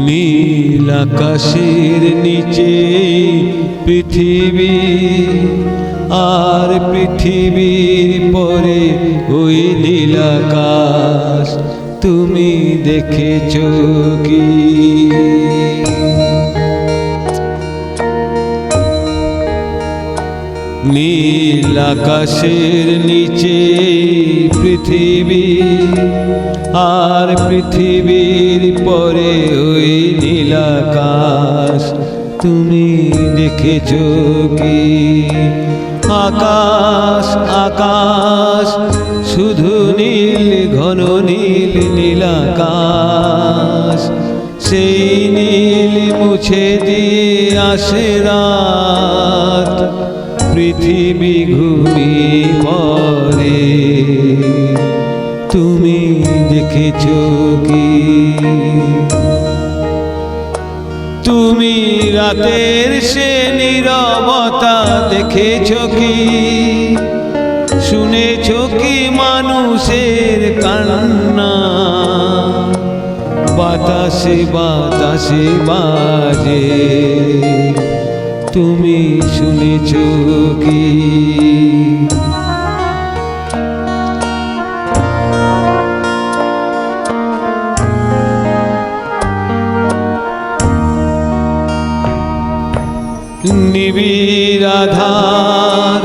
নীল আকাশের নিচে পৃথিবী, আর পৃথিবীর পরে ওই নীল আকাশ, তুমি দেখেছো কি? নীল আকাশের নিচে পৃথিবী, আর পৃথিবীর পরে ওই নীল আকাশ, তুমি দেখেছো কি? আকাশ আকাশ শুধু নীল, ঘন নীল নীল আকাশ, সেই নীল মুছে দিয়ে আসে রাত, পৃথিবী ঘুমিয়ে পড়ে, তুমি দেখেছো কি? তুমি রাতের সে নীরবতা দেখেছো কি? শুনেছো কি মানুষের কান্না? বাতাসে বাতাসে বাজে, তুমি শুনেছো কি? নিবিড় আধার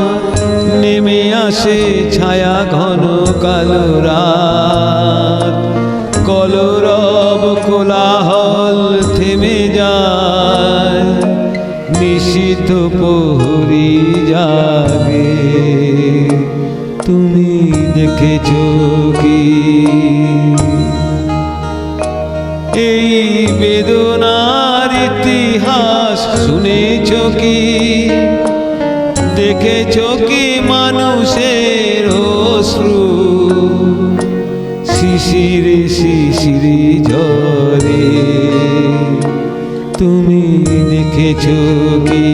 নেমে আসে, ছায়া ঘন কালো রাত, কলরব কোলাহল থেমে যায়, নিশীথ প্রহরী জাগে, তুমি দেখেছো কি? এই বেদনার ইতিহাস শুনেছো কি? দেখেছো কি মানুষের অশ্রু শিশিরে শিশিরে ঝরে, তুমি দেখেছো কি?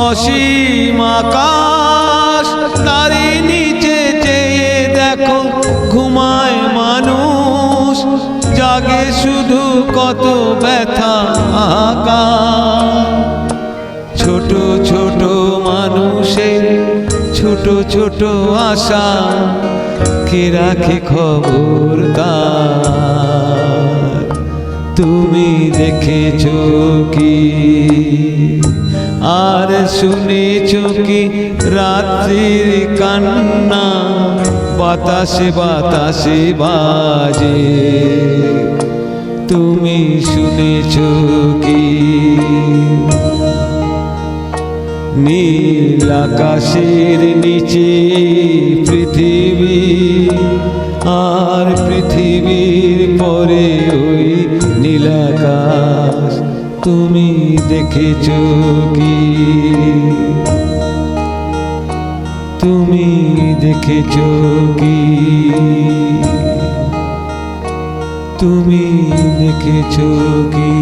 অসীম আকাশ, তারই নিচে চেয়ে দেখো ঘুমায় মানুষ, জাগে শুধু কত ব্যথা আকাশ। ছোট ছোট মানুষের ছোট ছোট আশা, কে রাখে খবরদার, তুমি দেখেছো কি? আর শুনেছো কি রাত্রির কান্না, বাতাসে বাতাসে বাজে, তুমি শুনেছো কি? নীল আকাশের নিচে পৃথিবী, আর পৃথিবীর পরে ওই নীল আকাশ, তুমি দেখেছো কি? তুমি দেখেছো কি? তুমি দেখেছো কি?